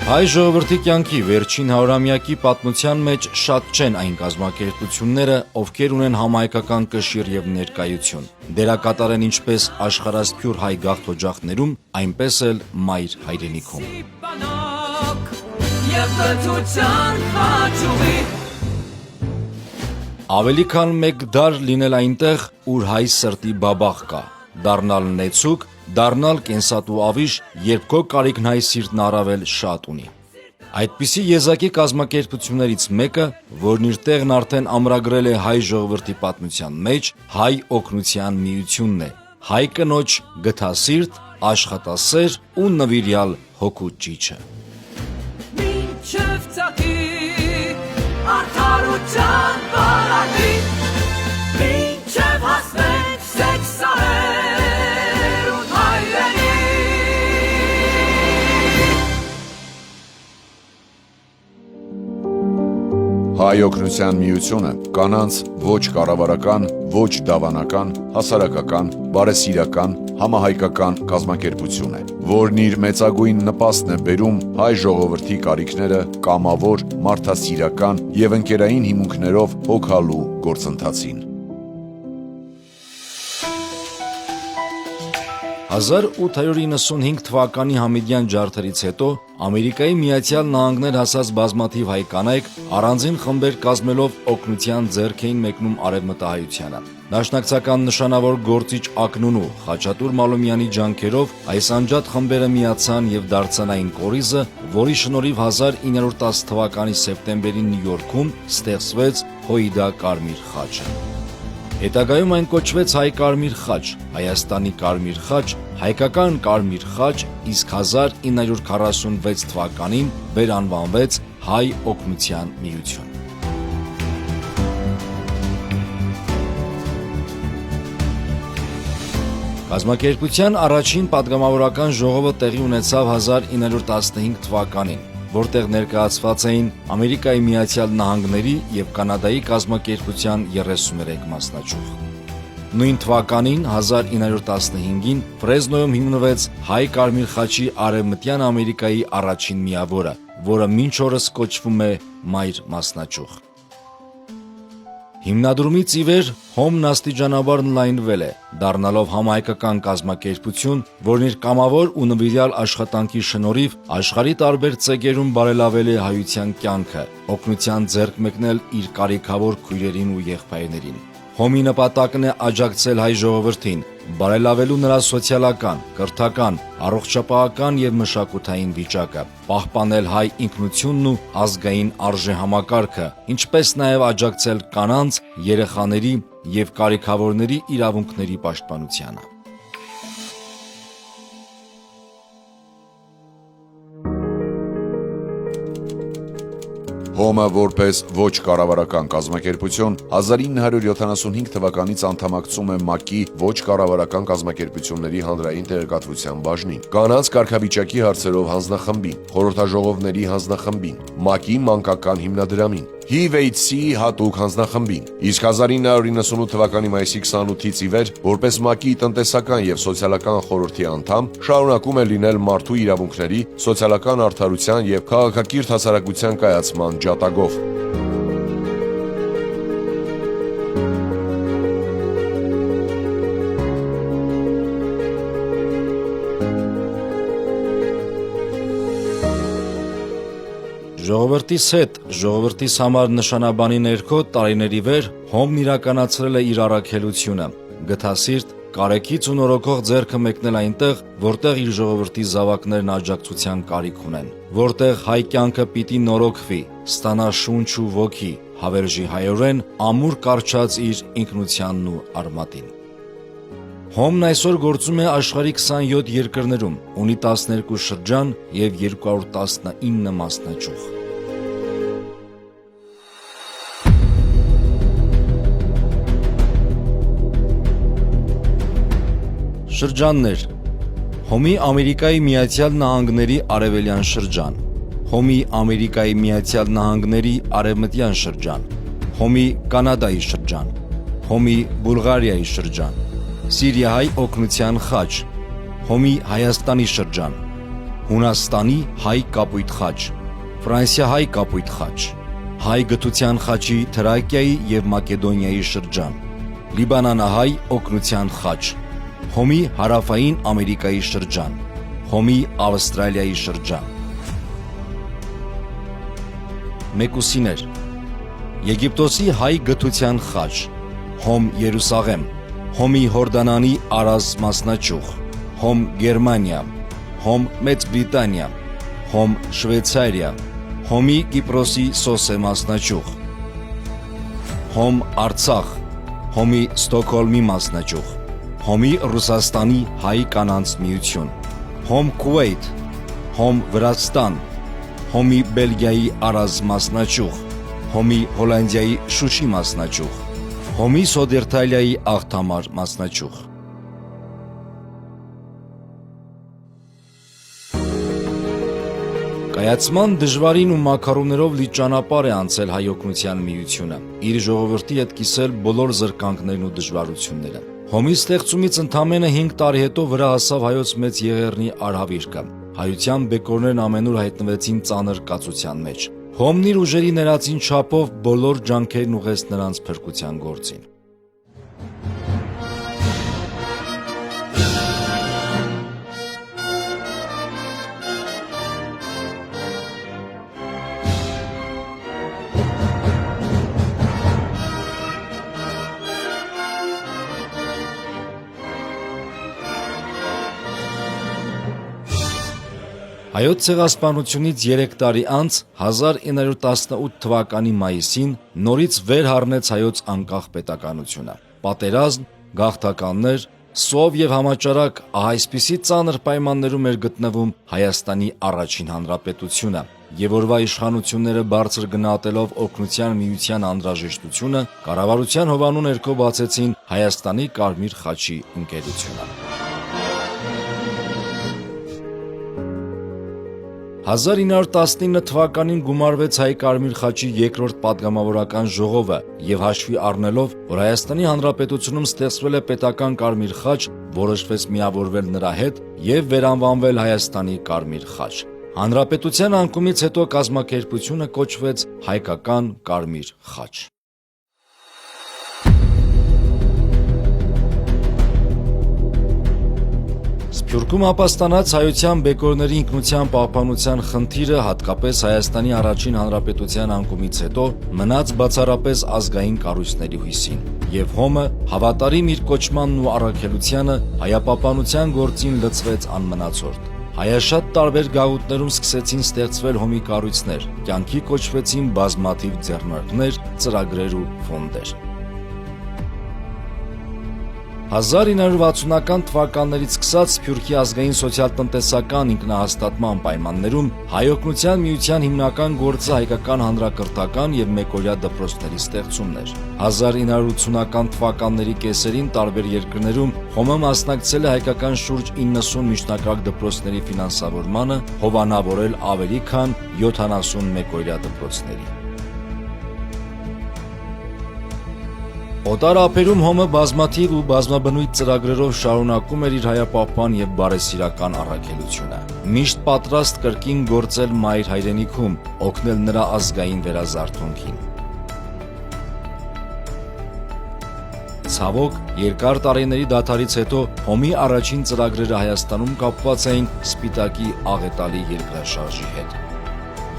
Հայ ժողովրդի կյանքի վերջին 100-ամյակի պատմության մեջ շատ չեն այն կազմակերպությունները, ովքեր ունեն համահայկական կշիռ եւ ներկայություն։ Դերակատար են ինչպես աշխարհասփյուռ հայ գաղթօջախներում, այնպես էլ մայր հայրենիքում։ Ավելի քան մեկ դար լինել այնտեղ, ուր հայ սրտի բաբախ կա, դառնալ նեցուկ, դառնալ կենսատու ավիշ, երբ քո կարիքն հայ սիրտն առավել շատ ունի։ Այդպիսի եզակի կազմակերպություններից մեկը, որն իր տեղն արդեն ամրագրել է հայ ժողովրդի պատմության մեջ, հայ օգնության միությունն է, հայ կնոջ գթասիրտ, աշխատասեր ու նվիրյալ հոգու ճիչը։ Մինչև ծագի արդարության բարակի, մինչև հասնենք սեքսահեր ու հայրենի։ Հայ օգնության միությունը կանանց ոչ կառավարական, ոչ դավանական, հասարակական, բարեսիրական, համահայկական կազմակերպություն է, որն իր մեծագույն նպաստն է բերում հայ ժողովրդի կարիքները կամավոր, մարդասիրական եւ ընկերային հիմունքներով հոգալու գործընթացին։ 1895 թվականի Համիդյան ջարդերից հետո Ամերիկայի Միացյալ Նահանգներ հասած բազմաթիվ հայ կանայք առանձին խմբեր կազմելով օգնության ձեռք էին մեկնում արևմտահայությանը։ Դաշնակցական նշանավոր գործիչ Ակնունու Խաչատուր Մալոմյանի ջանքերով այս անջատ խմբերը միացան եւ դարձան այն կորիզը, որի շնորհիվ 1910 թվականի սեպտեմբերին Նյու Յորքում ստեղծվեց Հոիդա Կարմիր խաչը։ Հետագայում այն կոչվեց Հայ Կարմիր խաչ, Հայաստանի Կարմիր խաչ, Հայկական Կարմիր խաչ, իսկ 1946 թվականին վերանվանվեց Հայ օգնության միություն։ Կազմակերպության առաջին պատգամավորական ժողովը տեղի ունեցավ 1915 թվականին, որտեղ ներկայացված էին Ամերիկայի Միացյալ Նահանգների և Կանադայի կազմակերպության 33 մասնաճյուղ։ Նույն թվականին 1915-ին Ֆրեզնոյում հիմնվեց Հայ Կարմիր խաչի Արևմտյան Ամերիկայի առաջին միավորը, որը մինչ օրս կոչվում է Մայր մասնաճյուղ։ Հիմնադրումից ի վեր հոմն աստիճանաբար ընդլայնվել է, դառնալով համահայկական կազմակերպություն, որն իր կամավոր ու նվիրյալ աշխատանքի շնորհիվ աշխարհի տարբեր ծեգերում բարելավել է հայության կյանքը, օգնության ձեռք մեկնել իր կարիքավոր քույրերին ու եղբայրներին։ Հոմի նպատակն է աջակցել հայ ժողովրդին, բարելավելու նրա սոցիալական, կրթական, առողջապահական և մշակութային վիճակը, պահպանել հայ ինքնությունն ու ազգային արժեհամակարգը, ինչպես նաև աջակցել կանանց, երեխաների և կարիքավորների իրավունքների պաշտպանությանը։ Հոմը որպես ոչ կառավարական կազմակերպություն 1975 թվականից անդամակցում է ՄԱԿ-ի ոչ կառավարական կազմակերպությունների հանրային տեղեկատվության բաժնին, կանանց կարգավիճակի հարցերով հանձնախմբին, խորհրդաժողովների հանձնախմբին, ՄԱԿ-ի մանկական հիմնադրամին, HIV/AIDS-ի հատուկ հանձնախմբին, իսկ 1998 թվականի մայիսի 28-ից ի վեր, որպես ՄԱԿ-ի տնտեսական և սոցիալական խորհրդի անդամ, շարունակում է լինել մարդու իրավունքների, սոցիալական արդարության և քաղաքակիրթ հասարակության կայացման ջատագով։ Ժողովրդիս հետ, ժողովրդիս համար նշանաբանի ներքո տարիների վեր հոմն իրականացրել է իր առաքելությունը, գթասիրտ, կարեկից ու նորոգող ձեռքը մեկնել այնտեղ, որտեղ իր ժողովրդի զավակներն աջակցության կարիք ունեն, որտեղ հայ կյանքը պիտի նորոգվի, ստանա շունչ ու ոգի, հավերժի հայորեն ամուր կառչած իր ինքնությանն ու արմատին։ Հոմն այսօր գործում է աշխարհի 27 երկրներում, ունի 12 շրջան և 219 մասնաճյուղ։ Շրջաններ. Հոմի Ամերիկայի Միացյալ Նահանգների արևելյան շրջան, Հոմի Ամերիկայի Միացյալ Նահանգների արևմտյան շրջան, Հոմի Կանադայի շրջան, Հոմի Բուլղարիայի շրջան, Սիրիահայ օգնության խաչ, Հոմի Հայաստանի շրջան, Հունաստանի հայ կապույտ խաչ, Ֆրանսիահայ կապույտ խաչ, հայ գթության խաչի Թրակիայի և Մակեդոնիայի շրջան, Լիբանանահայ օգնության խաչ, Հոմի հարավային Ամերիկայի շրջան, Հոմի Ավստրալիայի շրջան։ Մեկուսիներ, Եգիպտոսի հայ գթության խաչ, Հոմ Երուսաղեմ, Հոմի Հորդանանի Արազ մասնաճյուղ, Հոմ Գերմանիա, Հոմ Մեծ Բրիտանիա, Հոմ Շվեյցարիա, Հոմի Կիպրոսի Սոսե մասնաճյուղ, Հոմ Արցախ, Հոմի Ստոկհոլմի մասնաճյուղ, Հոմի Ռուսաստանի հայ կանանց միություն, Հոմ Քուվեյթ, Հոմ Վրաստան, Հոմի Բելգիայի Արազ մասնաճյուղ, Հոմի Հոլանդիայի Շուշի մասնաճյուղ, Հոմի Սոդերթալիայի Աղթամար մասնաճյուղ։ Կայացման դժվարին ու մաքարումներով լի ճանապարհ է անցել հայ օգնության միությունը, իր ժողովրդի հետ կիսել բոլոր զրկանքներն ու դժվարությունները։ Հոմի ստեղծումից ընդամենը 5 տարի հետո վրա հասավ հայոց մեծ Եղեռնի արհավիրքը։ Հայության բեկորներն ամենուր հայտնվեցին ծանր կացության մեջ։ Հոմն իր ուժերի ներածին չափով բոլոր ջանքերն ուղղեց նրանց փրկության գործին։ Հայոց ցեղասպանությունից 3 տարի անց 1918 թվականի մայիսին նորից վեր հառնեց հայոց անկախ պետականությունը։ Պատերազմ, գաղթականներ, սով եւ համաճարակ այսպիսի ծանր պայմաններում էր գտնվում Հայաստանի առաջին հանրապետությունը, եւ օրվա իշխանությունները բարձր գնահատելով օգնության միության անհրաժեշտությունը, կառավարության հովանու ներքո բացեցին Հայաստանի Կարմիր խաչի ընկերությունը։ 1919 թվականին գումարվեց հայ Կարմիր խաչի երկրորդ պատգամավորական ժողովը եւ հաշվի առնելով, որ Հայաստանի Հանրապետությունում ստեղծվել է պետական Կարմիր խաչ, որոշվեց միավորվել նրա հետ եւ վերանվանվել Հայաստանի Կարմիր խաչ։ Հանրապետության անկումից հետո կազմակերպությունը կոչվեց Հայկական Կարմիր խաչ։ Սփյուռքում ապաստանած հայության բեկորների ինքնության պահպանության խնդիրը հատկապես Հայաստանի առաջին հանրապետության անկումից հետո մնաց բացառապես ազգային կառույցների հույսին, եւ Հոմը հավատարիմ իր կոչմանն ու առաքելությանը հայապահպանության գործին լծվեց անմնացորդ։ Հայաշատ տարբեր գաղութներում սկսեցին ստեղծվել Հոմի կառույցներ, կյանքի կոչվեցին բազմաթիվ ձեռնարկներ, ծրագրեր ու ֆոնդեր։ 1960-ական թվականներից սկսած Սփյուռքի ազգային սոցիալ-տնտեսական ինքնահաստատման պայմաններում հայ օգնության միության հիմնական գործը հայկական հանրակրթական եւ մեկօրյա դպրոցների ստեղծումն էր։ 1980-ական թվականների կեսերին տարբեր երկրներում Հոմը մասնակցել է հայկական շուրջ 90 միջնակարգ դպրոցների ֆինանսավորմանը, հովանավորել ավելի քան 70 մեկօրյա դպրոցների։ Օտար ափերում Հոմը բազմաթիվ ու բազմաբնույթ ծրագրերով շարունակում էր իր հայապահպան եւ բարեսիրական առաքելությունը։ Միշտ պատրաստ կրկին գործել մայր հայրենիքում, օգնել նրա ազգային վերազարթոնքին։ Ցավոք, երկար տարիների դադարից հետո Հոմի առաջին ծրագրերը Հայաստանում կապված էին Սպիտակի աղետալի երկրաշարժի հետ։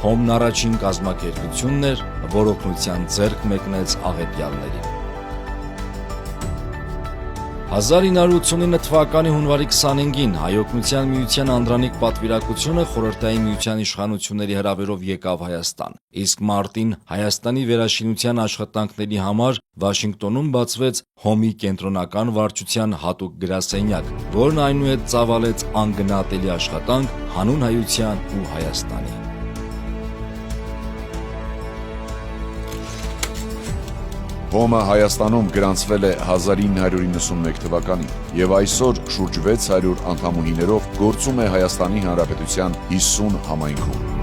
Հոմն առաջին կազմակերպությունն էր, որ օգնության ձեռք մեկնեց աղետյալներին։ 1989 թվականի հունվարի 25-ին Հայ օգնության միության անդրանիկ պատվիրակությունը խորհրդային միության իշխանությունների հրավերով եկավ Հայաստան, իսկ մարտին Հայաստանի վերաշինության աշխատանքների համար Վաշինգտոնում բացվեց Հոմի կենտրոնական վարչության հատուկ գրասենյակ, որն այնուհետ ծավալեց անգնահատելի աշխատանք հանուն հայության ու Հայաստանի։ Հոմը Հայաստանում գրանցվել է 1991 թվականին եւ այսօր շուրջ 600 անդամուհիներով գործում է Հայաստանի Հանրապետության 50 համայնքում։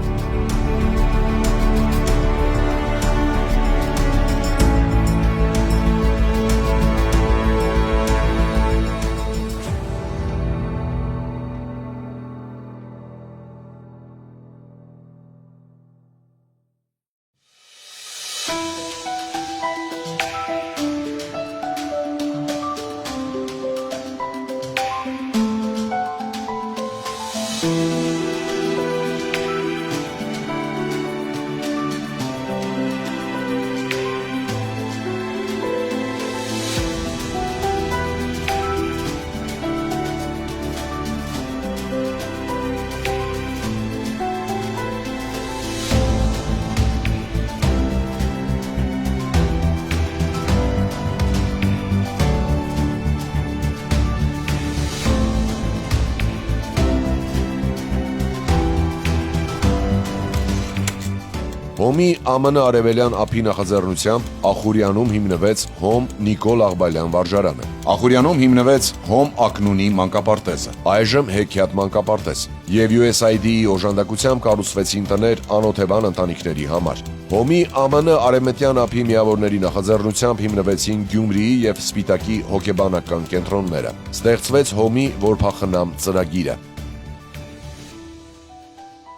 Հոմի ԱՄՆ արևելյան ափի նախաձեռնությամբ Ախուրյանում հիմնվեց Հոմ Նիկոլ Աղբալյան վարժարանը։ Ախուրյանում հիմնվեց Հոմ Ակնունի մանկապարտեզը, այժմ Հեքիաթ մանկապարտեզ, եւ USAID-ի օժանդակությամբ կառուցվեցին տներ անօթևան ընտանիքների համար։ Հոմի ԱՄՆ արևմտյան ափի միավորների նախաձեռնությամբ հիմնվեցին Գյումրիի եւ Սպիտակի հոգեբանական կենտրոնները։ Ստեղծվեց Հոմի որփախնամ ծրագիրը։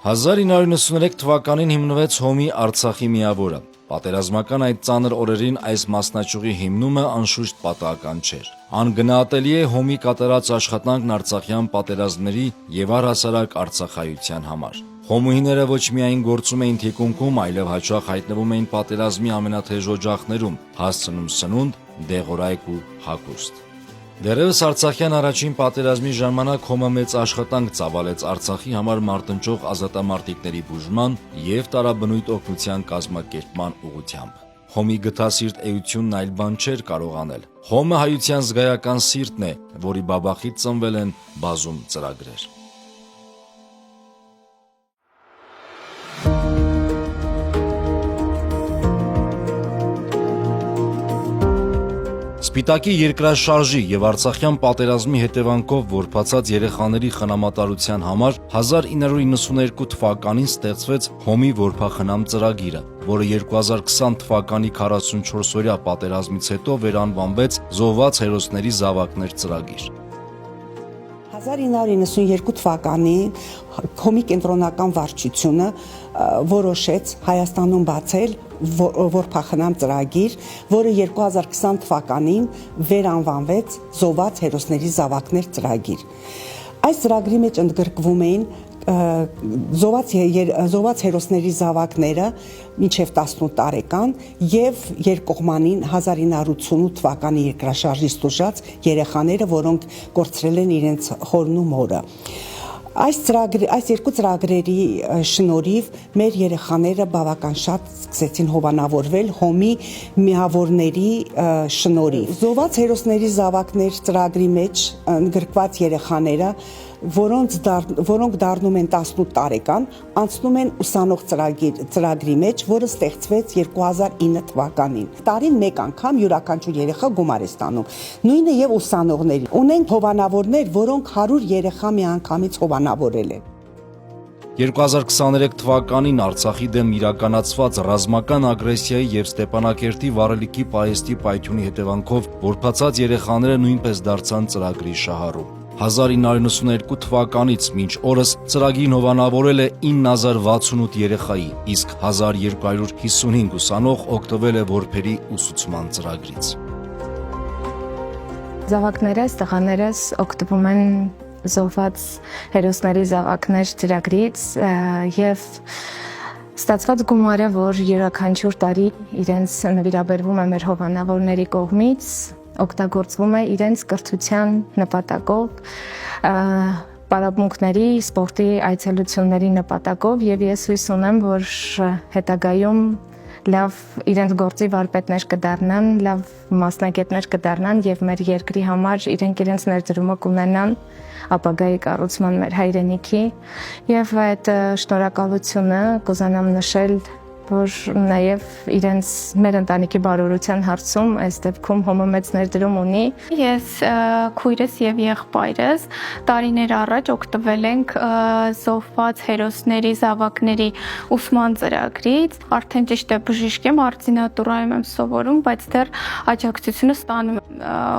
1993 թվականին հիմնվեց Հոմի Արցախի միավորը։ Պատերազմական այդ ծանր օրերին այս մասնաճյուղի հիմնումը անշուշտ պատահական չէր։ Անգնահատելի է Հոմի կատարած աշխատանքն արցախյան պատերազմների եւ առհասարակ արցախայության համար։ Հոմուհիները ոչ միայն գործում էին թիկունքում, այլև հաճախ հայտնվում էին պատերազմի ամենաթեժ օջախներում, հասցնում սնունդ, դեղորայք ու հագուստ։ Դեռևս Արցախյան առաջին պատերազմի ժամանակ Հոմը մեծ աշխատանք ծավալեց Արցախի համար մարտնչող ազատամարտիկների բուժման եւ տարաբնույթ օգնության կազմակերպման ուղղությամբ։ Հոմի գթասիրտ էությունն այլ բան չէր կարող անել։ Հոմը հայության զգայական սիրտն է, որի բաբախից ծնվել են բազում ծրագրեր։ Սպիտակի երկրաշարժի եւ Արցախյան պատերազմի հետևանքով որփացած երեխաների խնամատարության համար 1992 թվականին ստեղծվեց Հոմի որփախնամ ծրագիրը, որը 2020 թվականի 44-օրյա պատերազմից հետո վերանվանվեց Զոհված հերոսների զավակներ ծրագիր։ 1992 թվականին Հոմի կենտրոնական վարչությունը որոշեց Հայաստանում բացել որփախնամ ծրագիր, որը 2020 թվականին վերանվանվեց Զոհված հերոսների զավակներ ծրագիր։ Այս ծրագրի մեջ ընդգրկվում էին զոհված հերոսների զավակները մինչև 18 տարեկան եւ երկկողմանին 1988 թվականի երկրաշարժից տուժած երեխաները, որոնք կորցրել են իրենց խորն ու մորը։ Այս երկու ծրագրերի շնորհիվ մեր երեխաները բավական շատ սկսեցին հովանավորվել Հոմի միավորների շնորհիվ։ Զոհված հերոսների զավակներ ծրագրի մեջ ընդգրկված երեխաները, որոնք դառնում են 18 տարեկան, անցնում են ուսանող ծրագրի մեջ, որը ստեղծվեց 2009 թվականին։ Տարին մեկ անգամ յուրաքանչյուր երեխա գումար է ստանում։ Նույնը եւ ուսանողների։ Ունենք հովանավորներ, որոնք 100 երեխա միանգամից հովանավորել են։ 2023 թվականին Արցախի դեմ իրականացված ռազմական ագրեսիայի եւ Ստեփանակերտի վառելիքի պահեստի պայթյունի հետևանքով որփացած երեխաները նույնպես դարձան ծրագրի շահառու։ 1992 թվականից մինչ օրս ծրագիրն հովանավորել է 9068 երեխայի, իսկ 1255 ուսանող օգտվել է որբերի ուսուցման ծրագրից։ Զավակներս, տղաներս օգտվում են զոհված հերոսների զավակներ ծրագրից եւ ստացված գումարը, որ յուրաքանչյուր տարի իրենց նվիրաբերվում է մեր հովանավորների կողմից, օգտագործվում է իրենց կրթության նպատակով, պարապմունքների, սպորտի այցելությունների նպատակով եւ ես հույս ունեմ, որ հետագայում լավ իրենց գործի վարպետներ կդառնան, լավ մասնագետներ կդառնան եւ մեր երկրի համար իրենց ներդրումը կունենան ապագայի կառուցման մեր հայրենիքի եւ այդ շնորհակալությունը կուզենամ նշել, որ նաև իրենց մեր ընտանիքի բարօրության հարցում այս դեպքում Հոմը մեծ ներդրում ունի։ Ես քույրս եւ եղբայրս տարիներ առաջ օգտվել ենք զոհված հերոսների զավակների ուսման ծրագրից։ Արդեն ճիշտ է բժիշկ եմ, արտինատուրայում եմ սովորում, բայց դեռ աջակցությունը ստանում եմ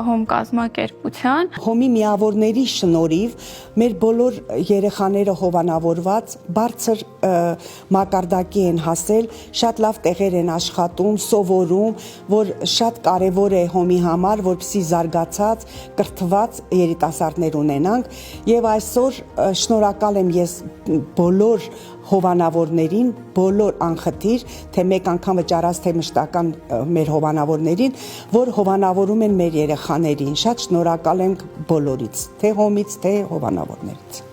Հոմ կազմակերպության։ Հոմի միավորների շնորհիվ մեր բոլոր երեխաները հովանավորված բարձր մակարդակի են հասել, շատ լավ տեղեր են աշխատում, սովորում, որ շատ կարևոր է Հոմի համար, որպեսզի զարգացած, կրթված երիտասարդներ ունենանք, եւ այսօր շնորհակալ եմ ես բոլոր հովանավորներին, բոլոր անխտիր, թե մեկ անգամ վճարած, թե մշտական մեր հովանավորներին, որ հովանավորում են մեր երեխաներին։ Շատ շնորհակալ եմ բոլորից, թե Հոմից, թե հովանավորներից։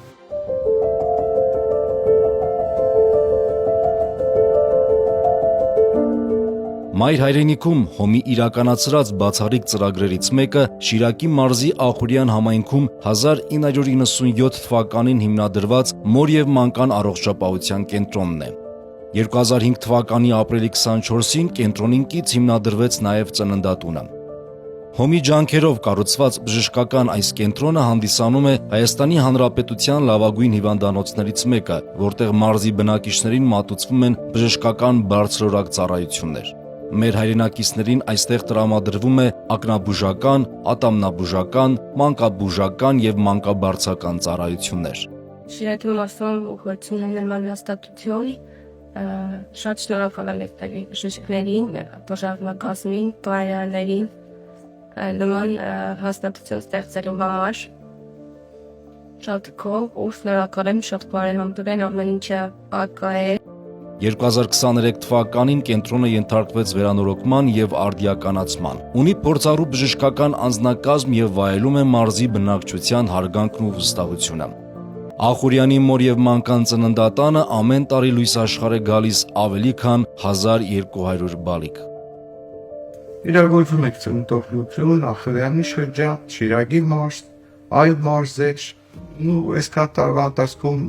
Մայր հայրենիքում Հոմի իրականացրած բացառիկ ծրագրերից մեկը Շիրակի մարզի Ախուրյան համայնքում 1997 թվականին հիմնադրված մոր եւ մանկան առողջապահության կենտրոնն է։ 2005 թվականի ապրիլի 24-ին կենտրոնին կից հիմնադրվեց նաև ծննդատունը։ Հոմի ջանքերով կառուցված բժշկական այս կենտրոնը հանդիսանում է Հայաստանի Հանրապետության լավագույն հիվանդանոցներից մեկը, որտեղ մարզի բնակիչներին մատուցվում են բժշկական բարձրորակ ծառայություններ։ Մեր հայրենակիցներին այստեղ տրամադրվում է ակնաբուժական, ատամնաբուժական, մանկաբուժական եւ մանկաբարձական ծառայություններ։ Շիրակի մասում ուղղություն ունենալ հաստատություն, շատ շնորհակալ եմ այդտեղի բժիշկներին, բուժարնակազմին, պարյաներին, նման հաստատություն ստեղծելու համար։ Շատ քով ու շնորհակալ եմ, շատ բարեհամբերեն ամեն ինչը ակա է։ 2023 թվականին կենտրոնը ենթարկվեց վերանորոգման եւ արդիականացման։ Ունի փորձառու բժշկական անձնակազմ եւ վայելում է մարզի բնակչության հարգանքն ու վստահությունը։ Ախուրյանի մոր եւ մանկան ծննդատանը ամեն տարի լույս աշխարհ է գալիս ավելի քան 1200 բալիկ։ Իրագործում եք ծննդօգնություն, Ախուրյանի շրջան, Շիրակի մարզ, այլ մարզեր, այսքան տարվա ընթացքում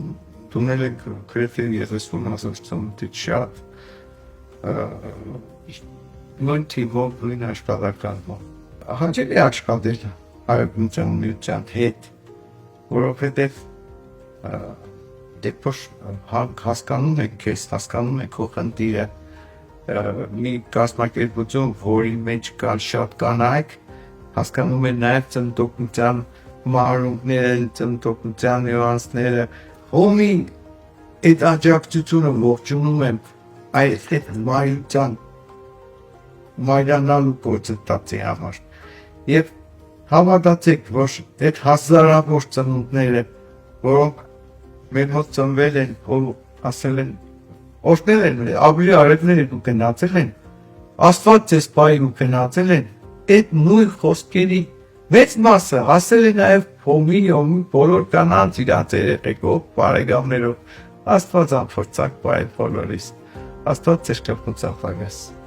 դունել եք գրեթե 30% շատ նույն թիվով նույն աշխատանքով։ Հաճելի աշխատել Հայաստան միության հետ, որովհետև դեպոշ հասկանում եք քեզ, հասկանում եք քո խնդիրը, մի կազմակերպություն, որի մեջ կան շատ կանայք, հասկանում են նաև ծննդօգնության մարումները, ծննդօգնության նյուանսները, Հոմի այդ աջակցությունը ողջունում եմ այդ մայրության մայրանալու գործընթացի համար եւ հավատացեք, որ այդ հազարավոր ծնունդները, որոնք մեր մոտ ծնվել են, ասել են, օրհնել են, ավելի արևներ են ու գնացել են, Աստված ձեզ պահի ու գնացել են, այդ նույն խոսքերի մեծ մասը հասել է նաև Հոմի բոլոր կանանց իրաց երեխեքով, բարեկամներով, Աստված անփորձակ պահի բոլորիս, Աստված ձեզ կփոխանցի։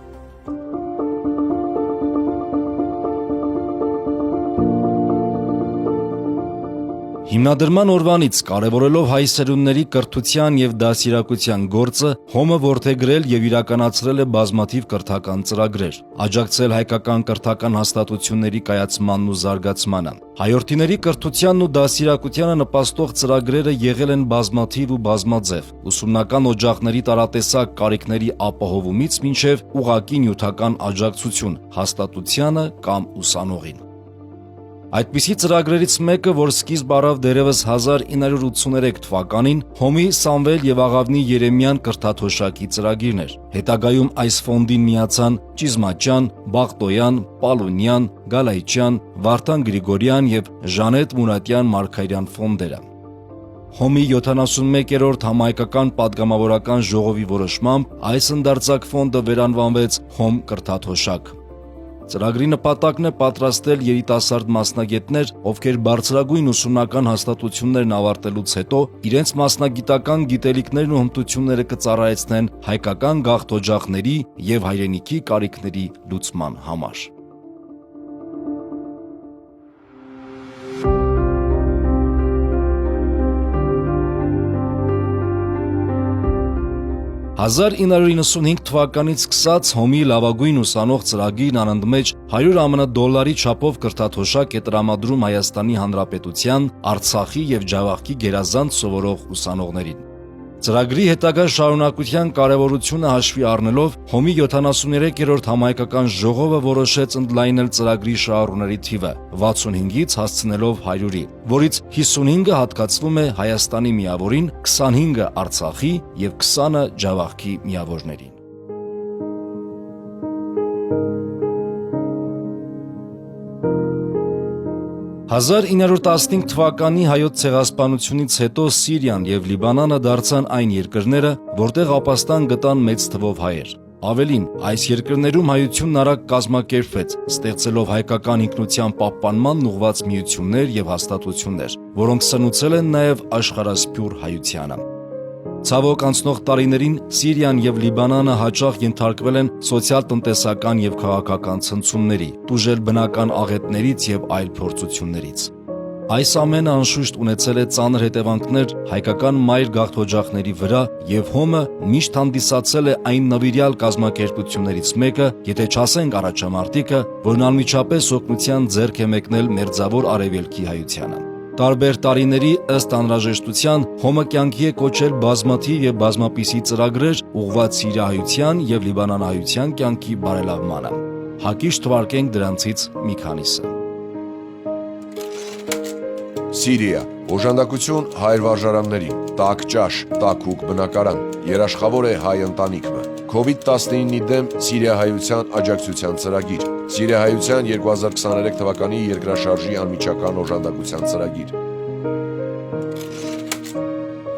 Հիմնադրման օրվանից կարևորելով հայ սերունդների կրթության եւ դասիրակության գործը, Հոմը որդեգրել եւ իրականացրել է բազմաթիվ կրթական ծրագրեր, աջակցել հայկական կրթական հաստատությունների կայացմանն ու զարգացմանը։ Հայորդիների կրթությանն ու դասիրակությանը նպաստող ծրագրերը եղել են բազմաթիվ ու բազմաձև, ուսումնական օջախների տարատեսակ կարիքների ապահովումից մինչև ուղղակի նյութական աջակցություն հաստատությանը կամ ուսանողին։ Այդպիսի ծրագրերից մեկը, որ սկիզբ առավ դերևս 1983 թվականին, Հոմի Սամվել եւ Աղավնի Երեմյան կրթաթոշակի ծրագիրն էր։ Հետագայում այս ֆոնդին միացան Ճիզմաճյան, Բախտոյան, Պալունյան, Գալայչյան, Վարդան Գրիգորյան եւ Ժանետ Մուրատյան Մարգարյան ֆոնդերը։ Հոմի 71-րդ համահայկական պատգամավորական ժողովի որոշմամբ այս ընդարձակ ֆոնդը վերանվանվեց Հոմ կրթաթոշակ։ Ծրագրի նպատակն է պատրաստել երիտասարդ մասնագետներ, ովքեր բարձրագույն ուսումնական հաստատություններն ավարտելուց հետո իրենց մասնագիտական գիտելիքներն ու հմտությունները կծառայեցնեն հայկական գաղթօջախների եւ հայրենիքի կարիքների լուծման համար։ 1995 թվականից սկսած Հոմի լավագույն ուսանող ծրագիրն անընդմեջ 100 ԱՄՆ դոլարի չափով կրթաթոշակ է տրամադրում Հայաստանի Հանրապետության, Արցախի եւ Ջավախքի գերազանց սովորող ուսանողներին։ Ծրագրի հետագա շարունակության կարևորությունը հաշվի առնելով Հոմի 73-րդ համահայկական ժողովը որոշեց ընդլայնել ծրագրի շահառուների թիվը 65-ից հասցնելով 100-ի, որից 55-ը հատկացվում է Հայաստանի միավորին, 25-ը Արցախի եւ 20-ը Ջավախքի միավորներին։ «1915 թվականի հայոց ցեղասպանությունից հետո Սիրիան եւ Լիբանանը դարձան այն երկրները, որտեղ ապաստան գտան մեծ թվով հայեր։ Ավելին, այս երկրներում հայությունն արագ կազմակերպվեց, ստեղծելով հայկական ինքնության պահպանման ուղղված միություններ եւ հաստատություններ, որոնք սնուցել են նաեւ աշխարհասփյուռ հայությանը։ Ցավոք անցնող տարիներին Սիրիան եւ Լիբանանը հաճախ ենթարկվել են սոցիալ-տնտեսական եւ քաղաքական ցնցումների, տուժել բնական աղետներից եւ այլ փորձություններից։ Այս ամենը անշուշտ ունեցել է ծանր հետևանքներ հայկական մայր գաղթօջախների վրա եւ Հոմը միշտ հանդիսացել է այն նվիրյալ կազմակերպություններից մեկը, եթե չասենք առաջամարտիկը, որն անմիջապես օգնության ձեռք է մեկնել մերձավոր արևելքի հայությանը։ Տարբեր տարիների ըստ անհրաժեշտության Հոմը կյանքի է կոչել բազմաթիվ եւ բազմապիսի ծրագրեր ուղղված սիրիահայության եւ լիբանանահայության կյանքի բարելավմանը։ Հակիրճ թվարկենք դրանցից մի քանիսը։ Սիրիա, օժանդակություն հայր վարժարաններին, տաք ճաշ, տաքուկ բնակարան, երաշխավոր է հայ ընտանիքը, COVID-19-ի դեմ սիրիահայության աջակցության ծրագիր, սիրիահայության 2023 թվականի երկրաշարժի անմիջական օժանդակության ծրագիր։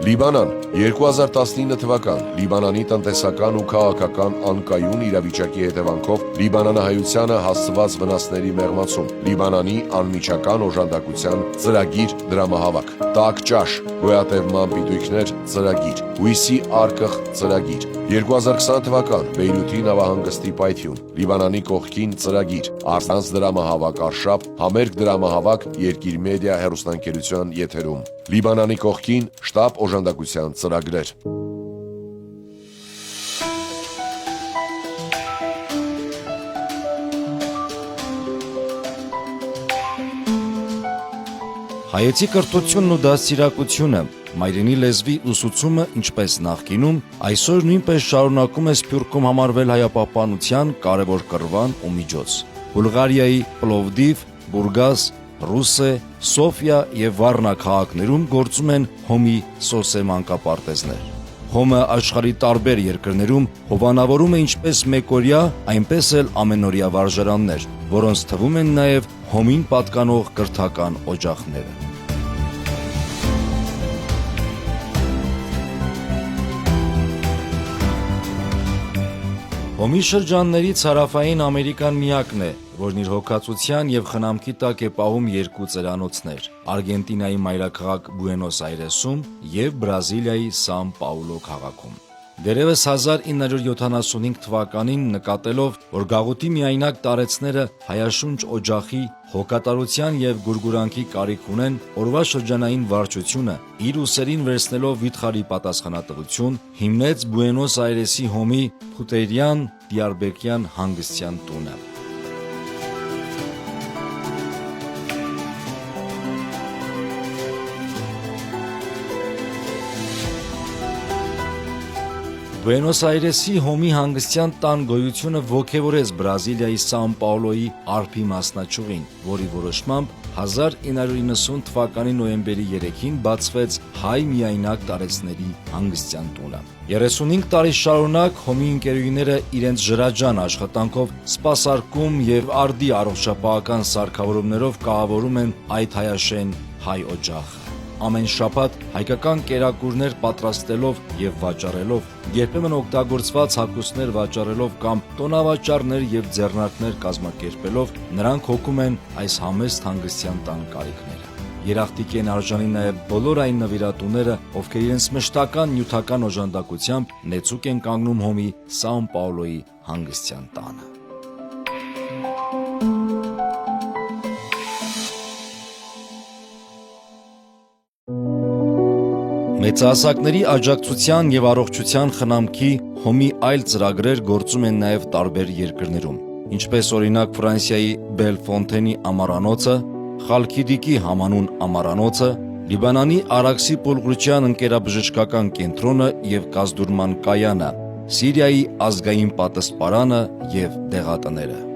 Լիբանան, 2019 թվական, Լիբանանի տնտեսական ու քաղաքական անկայուն իրավիճակի հետևանքով Լիբանանահայությանը հասցված վնասների մեղմացում, Լիբանանի անմիջական օժանդակության ծրագիր դրամահավաք, տաք ճաշ, գոյատևման պիտույքներ ծրագիր, հույսի արկղ ծրագիր, 2020 թվական, Բեյրութի նավահանգստի պայթյուն, Լիբանանի կողքին ծրագիր, առանց դրամահավաք արշավ, համերգ դրամահավաք Երկիր մեդիա հեռուստաընկերության եթերում, Լիբանանի կողքին շտապ օժանդակության ծրագրեր։ Հայեցի կրթությունն ու դաստիարակությունը, մայրենի լեզվի ուսուցումը, ինչպես նախկինում, այսօր նույնպես շարունակում է Սփյուռքում համարվել հայապահպանության կարևոր կռվան ու միջոց։ Բուլղարիայի Պլովդիվ, Բուրգաս, Ռուսե, Սոֆիա եւ Վառնա քաղաքներում գործում են Հոմի սոսե մանկապարտեզներ։ Հոմը աշխարհի տարբեր երկրներում հովանավորում է ինչպես մեկօրյա, այնպես էլ ամենօրյա վարժարաններ, որոնց թվում են նաև Հոմին պատկանող կրթական օջախները։ Հոմի շրջաններից հարավային Ամերիկան միակն է, որն իր հոգացության եւ խնամքի տակ է պահում երկու ծերանոցներ՝ Արգենտինայի մայրաքաղաք Բուենոս Այրեսում եւ Բրազիլիայի Սան Պաուլո քաղաքում։ Դերևս 1975 թվականին նկատելով, որ գաղութի միայնակ տարեցները հայաշունչ օջախի, հոգատարության եւ գուրգուրանքի կարիք ունեն, օրվա շրջանային վարչությունը իր ուսերին վերցնելով վիթխարի պատասխանատվություն, հիմնեց Բուենոս Այրեսի Հոմի Փուտերյան Դիարբեկյան հանգստյան տունը։ Բուենոս Այրեսի Հոմի հանգստյան տան գոյությունը ոգևորեց Բրազիլիայի Սան Պաուլոյի Արփի մասնաճյուղին, որի որոշմամբ 1990 թվականի նոյեմբերի 3-ին բացվեց հայ միայնակ տարեցների հանգստյան տունը։ 35 տարի շարունակ Հոմի ընկերուհիները իրենց ջրաջան աշխատանքով սպասարկում եւ արդի առողջապահական սարքավորումներով կահավորում են այդ հայաշեն հայ օջախը։ Ամեն շաբաթ հայկական կերակուրներ պատրաստելով եւ վաճառելով, երբեմն օգտագործված հագուստներ վաճառելով կամ տոնավաճառներ եւ ձեռնարկներ կազմակերպելով, նրանք հոգում են այս համեստ հանգստյան տան կարիքները։ Երախտիկ են արժանի նաեւ բոլոր այն նվիրատուները, ովքեր իրենց մշտական նյութական օժանդակությամբ նեցուկ են կանգնում Հոմի Սան Պաուլոյի հանգստյան տանը։ Մեծահասակների աջակցության եւ առողջության խնամքի Հոմի այլ ծրագրեր գործում են նաեւ տարբեր երկրներում, ինչպես օրինակ Ֆրանսիայի Բելֆոնտենի ամառանոցը, Խալքիդիկի համանուն ամառանոցը, Լիբանանի Արաքսի Պոլղրուչյան ընկերաբժշկական կենտրոնը եւ կազդուրման կայանը, Սիրիայի ազգային պատասպարանը եւ դեղատները։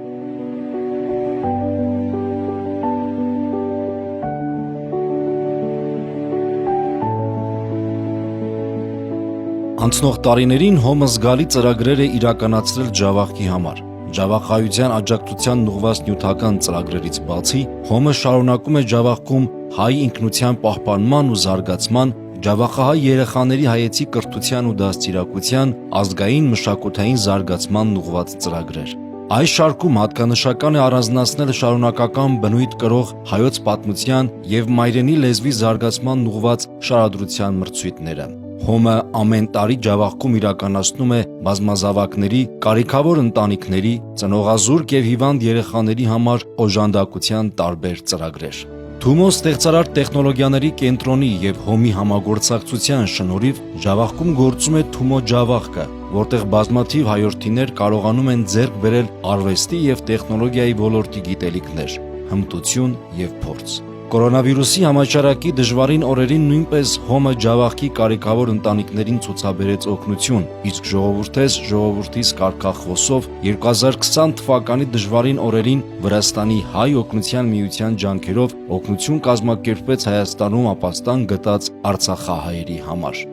Անցնող տարիներին Հոմը զգալի ծրագրեր է իրականացրել Ջավախքի համար։ Ջավախայության աջակցության ուղղված նյութական ծրագրերից բացի, Հոմը շարունակում է Ջավախքում հայ ինքնության պահպանման ու զարգացման, ջավախահայ երեխաների հայեցի կրթության ու դաստիարակության, ազգային մշակութային զարգացման ուղղված ծրագրեր։ Այս շարքում հատկանշական է առանձնացնել շարունակական բնույթ կրող հայոց պատմության եւ մայրենի լեզվի զարգացման ուղղված շարադրության մրցույթները։ Հոմը ամեն տարի Ջավախքում իրականացնում է բազմազավակների, կարիքավոր ընտանիքների, ծնողազուրկ եւ հիվանդ երեխաների համար օժանդակության տարբեր ծրագրեր։ Թումո ստեղծարար տեխնոլոգիաների կենտրոնի եւ հոմի համագործակցության շնորհիվ Ջավախքում գործում է Թումո Ջավախքը, որտեղ բազմաթիվ հայրենիներ կարողանում են ձեռք բերել արվեստի եւ տեխնոլոգիայի ոլորտի գիտելիքներ, հմտություն եւ փորձ։ Կորոնավիրուսի համաճարակի դժվարին օրերին նույնպես հոմը Ջավախքի կարիքավոր ընտանիքներին ցուցաբերեց օգնություն, իսկ ժողովրդիս կարգախոսով 2020 թվականի դժվարին օրերին Վրաստանի Հայ օգնության միության ջանքերով օգնություն կազմակերպվեց Հայաստանում ապաստան գտած արցախահայերի համար։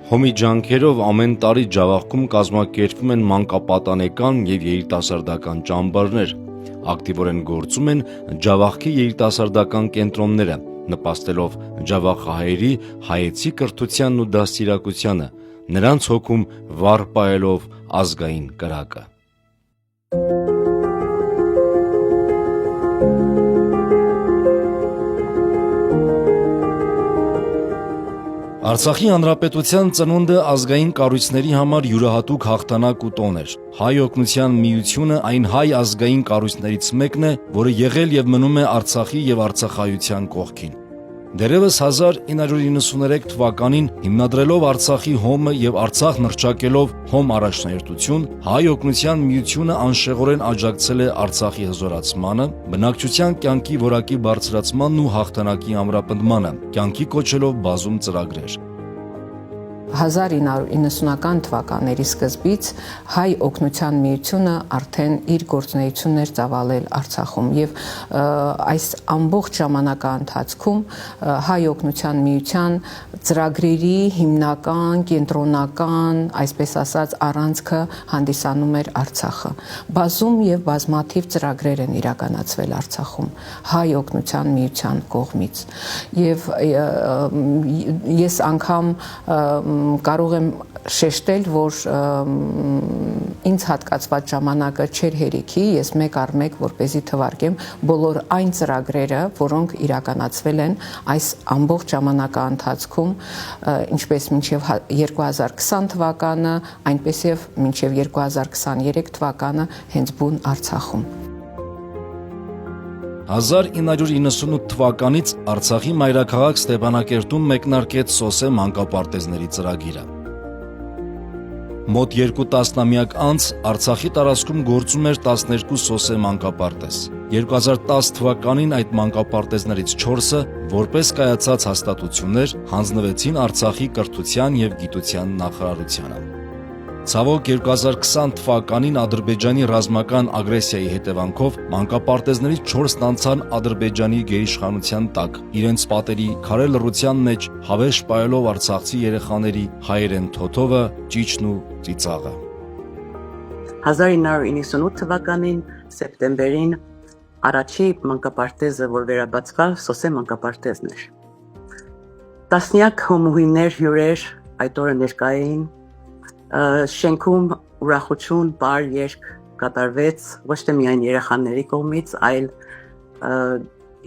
Հոմի ջանքերով ամեն տարի Ջավախքում կազմակերպվում են մանկապատանեկան եւ երիտասարդական ճամբարներ, ակտիվորեն գործում են Ջավախքի երիտասարդական կենտրոնները, նպաստելով ջավախահայերի հայեցի կրթությանն ու դաստիարակությանը, նրանց հոգում վառ պահելով ազգային կրակը։ Արցախի հանրապետության ծնունդը ազգային կառույցների համար յուրահատուկ հաղթանակ ու տոն էր։ Հայ օգնության միությունը այն հայ ազգային կառույցներից մեկն է, որը եղել եւ մնում է Արցախի եւ արցախայության կողքին։ Դեռևս 1993 թվականին հիմնադրելով Արցախի հոմը եւ Արցախ նռչակելով հոմ առաջնահերթություն, Հայ օգնության միությունը անշեղորեն աջակցել է Արցախի հզորացմանը, բնակչության կյանքի որակի բարձրացմանն ու հաղթանակի ամրապնդմանը, կյանքի կոչելով բազում ծրագրեր։ 1990-ական թվականների սկզբից Հայ օգնության միությունը արդեն իր գործունեությունն էր ծավալել Արցախում եւ այս ամբողջ ժամանակահատվածում Հայ օգնության միության ծրագրերի հիմնական, կենտրոնական, այսպես ասած, առանցքը հանդիսանում էր Արցախը։ Բազում եւ բազմաթիվ ծրագրեր են իրականացվել Արցախում Հայ օգնության միության կողմից եւ ես անգամ կարող եմ շեշտել, որ ինձ հատկացված ժամանակը չէր հերիքի, ես մեկ առ մեկ որպեսզի թվարկեմ բոլոր այն ծրագրերը, որոնք իրականացվել են այս ամբողջ ժամանակահատվածում, ինչպես մինչև 2020 թվականը, այնպես եւ մինչև 2023 թվականը հենց բուն Արցախում։ 1998 թվականից Արցախի մայրաքաղաք Ստեփանակերտում մեկնարկեց Սոսե մանկապարտեզների ծրագիրը։ Մոտ 2 տասնամյակ անց Արցախի տարածքում գործում էր 12 Սոսե մանկապարտեզ։ 2010 թվականին այդ մանկապարտեզներից 4-ը, որպես կայացած հաստատություններ, հանձնվեցին Արցախի կրթության եւ գիտության նախարարությանը։ Ցավոք 2020 թվականին Ադրբեջանի ռազմական ագրեսիայի հետևանքով մանկապարտեզներից 4-ն անցան Ադրբեջանի գերիշխանության տակ, իրենց պատերի քարե լռության մեջ հավերժ պահելով արցախցի երեխաների հայերեն թոթովը, ճիճն ու ծիծաղը։ 1998 թվականին սեպտեմբերին առաջի մանկապարտեզը, որ վերաբացվավ, Սոսե մանկապարտեզն էր։ Տասնյակ հոմուհիներ, հյուրեր այդ օրը ներկա էին։ Շենքում ուրախություն, բար երգ կատարվեց ոչ թե միայն երեխաների կողմից, այլ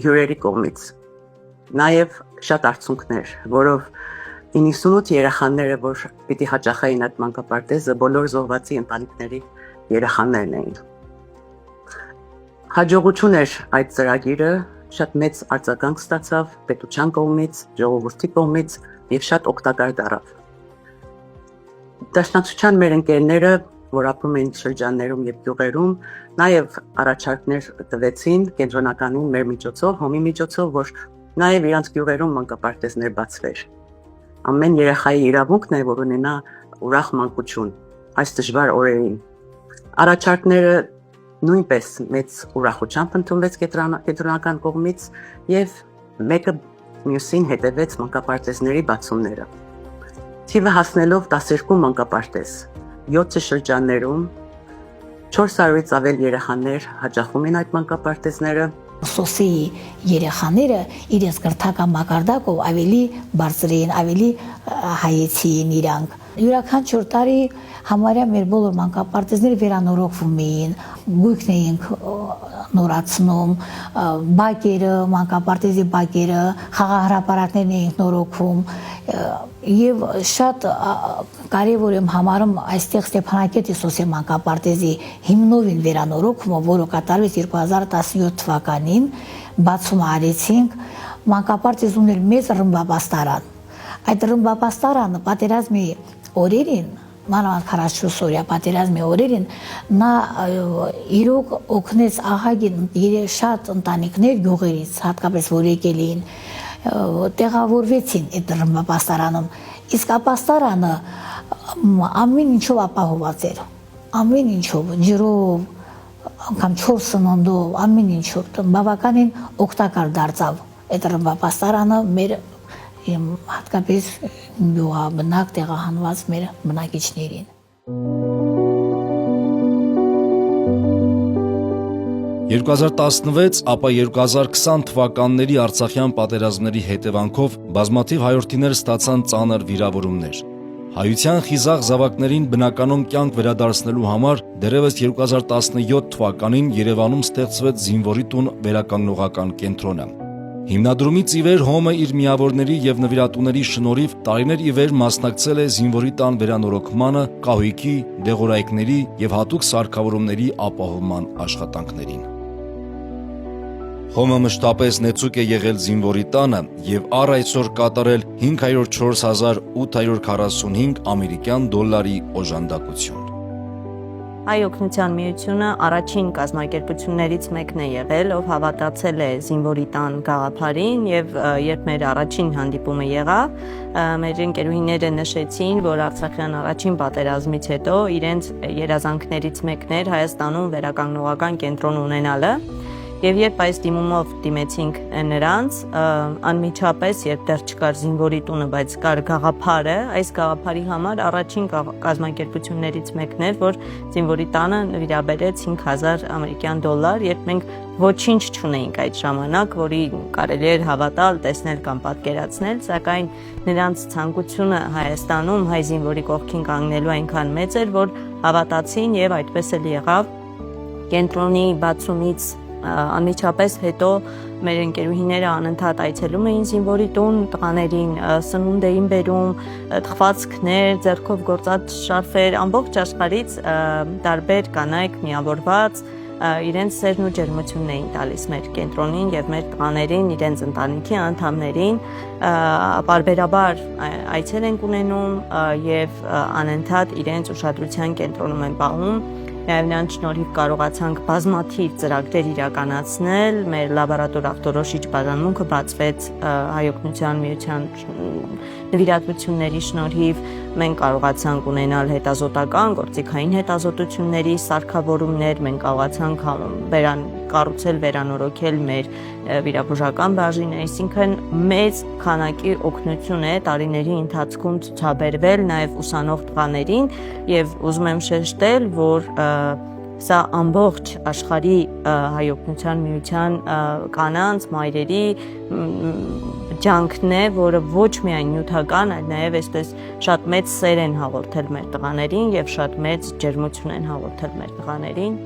հյուրերի կողմից։ Նաև շատ արցունքներ, որով 98 երեխաները, որ պիտի հաճախային այդ մանկապարտեզը, բոլոր զոհվածի ընտանիքների երեխաներն էին։ Հաջողություն էր այդ ծրագիրը, շատ մեծ արձագանք ստացավ պետության կողմից, ժողովրդի կողմից եւ շատ օգտակար դառավ։ Դաշնակցության մեր ընկերները, որ ապրում էին շրջաններում եւ գյուղերում, նաեւ առաջարկներ տվեցին կենտրոնականում մեր միջոցով, հոմի միջոցով, որ նաեւ իրանց գյուղերում մանկապարտեզներ բացվեր։ Ամեն երեխայի իրավունքն է, որ ունենա ուրախ մանկություն այս դժվար օրերին։ Առաջարկները նույնպես մեծ ուրախությամբ ընդունվեց կենտրոնական կողմից եւ մեկը մյուսին հետևեց մանկապարտեզների բացումները։ Թիվը հասնելով 12 մանկապարտեզ, 7 շրջաններում 400-ից ավել երեխաներ հաճախում են այդ մանկապարտեզները։ Սոսեի երեխաները իրենց կրթական մակարդակով ավելի բարձր էին, ավելի հայեցի էին իրանք։ Յուրաքանչյուր տարի համարյա մեր բոլոր մանկապարտեզները վերանորոգվում էին, գույքն էինք նորացնում, բակերը, մանկապարտեզի բակերը, խաղահրապարակներն էինք նորոգում եւ շատ կարևոր եմ համարում այստեղ Ստեփանակերտի Սոսե մանկապարտեզի հիմնովին վերանորոգումը, որը կատարվեց 2017 թվականին, բացում արեցինք, մանկապարտեզ ուներ մեծ ռմբապաստարան։ Այդ ռմբապաստարանը պատերազմի օրերին, մանավանդ 44 օրյա պատերազմի օրերին, նա իրոք օգնեց ահագին շատ ընտանիքներ գյուղերից, հատկապես որ եկել էին, տեղավորվեցին այդ ռմբապաստարանում։ Իսկ ապաստարանը ամեն ինչով ապահոված էր, ամեն ինչով, ջրով, անգամ 4 սննդով, ամեն ինչով, բավականին օգտակար դարձավ այդ ռմբապաստարանը մեր հատկապես գյուղաբնակ տեղահանված մեր բնակիչներին։ «2016, ապա 2020 թվականների Արցախյան պատերազմների հետևանքով բազմաթիվ հայրենիներ ստացան ծանր վիրավորումներ։ Հայության խիզախ զավակներին բնականում կյանք վերադարձնելու համար դեռևս 2017 թվականին Երևանում ստեղծվեց զինվորի տուն վերականգնողական կենտրոնը։ Հիմնադրումից ի վեր ՀՕՄ-ը իր միավորների եւ նվիրատուների շնորհիվ տարիներ ի վեր մասնակցել է զինվորի տան վերանորոգմանը, կահույքի, դեղորայքների եւ հատուկ սարքավորումների ապահովման աշխատանքներին։ ՀՕՄ-ը մշտապես նեցուկ է եղել զինվորի տանը եւ առ այսօր կատարել 504,845 ամերիկյան դոլարի օժանդակություն։ Հայ օգնության միությունը առաջին կազմակերպություններից մեկն է եղել, ով հավատացել է զինվորի տան գաղափարին եւ երբ մեր առաջին հանդիպումը եղավ, մեր ընկերուհիները նշեցին, որ Արցախյան առաջին պատերազմից հետո իրենց երազանքներից մեկն էր Հայաստանում վերականգնողական կենտրոն ունենալը։ Եվ երբ այս դիմումով դիմեցինք նրանց, անմիջապես, երբ դեռ չկար զինվորի տունը, բայց կար գաղափարը, այս գաղափարի համար առաջին կազմակերպություններից մեկն էր, որ զինվորի տանը նվիրաբերեց 5000 ամերիկյան դոլար, երբ մենք ոչինչ չունեինք այդ ժամանակ, որի կարելի էր հավատալ, տեսնել կամ պատկերացնել, սակայն նրանց ցանկությունը Հայաստանում հայ զինվորի կողքին կանգնելու այնքան մեծ էր, որ հավատացին եւ այդպես էլ եղավ։ Կենտրոնի բացումից անմիջապես հետո մեր ընկերուհիները անընդհատ այցելում էին զինվորի տուն, տղաներին սնունդ էին բերում, թխվածքներ, ձեռքով գործած շարֆեր, ամբողջ աշխարհից տարբեր կանայք միավորված իրենց սերն ու ջերմությունն էին տալիս մեր կենտրոնին եւ մեր տղաներին, իրենց ընտանիքի անդամներին, պարբերաբար այցել են ունենում եւ անընդհատ իրենց ուշադրության կենտրոնում են պահում։ Նաև նրանց շնորհիվ կարողացանք բազմաթիվ ծրագրեր իրականացնել, մեր լաբորատոր ախտորոշիչ բաժանմունքը բացվեց Հայ օգնության միության նվիրատվությունների շնորհիվ, մենք կարողացանք ունենալ հետազոտական, գործիքային հետազոտությունների սարքավորումներ, մենք կարողացանք կառուցել, վերանորոգել մեր վիրաբուժական բաժինը, այսինքն մեծ քանակի օգնություն է տարիների ընթացքում ցուցաբերվել նաև ուսանող տղաներին եւ ուզում եմ շեշտել, որ սա ամբողջ աշխարհի Հայ օգնության միության կանանց, մայրերի ջանքն է, որը ոչ միայն նյութական, այլ նաև այսպես շատ մեծ սեր են հաղորդել մեր տղաներին եւ շատ մեծ ջերմություն են հաղորդել մեր տղաներին։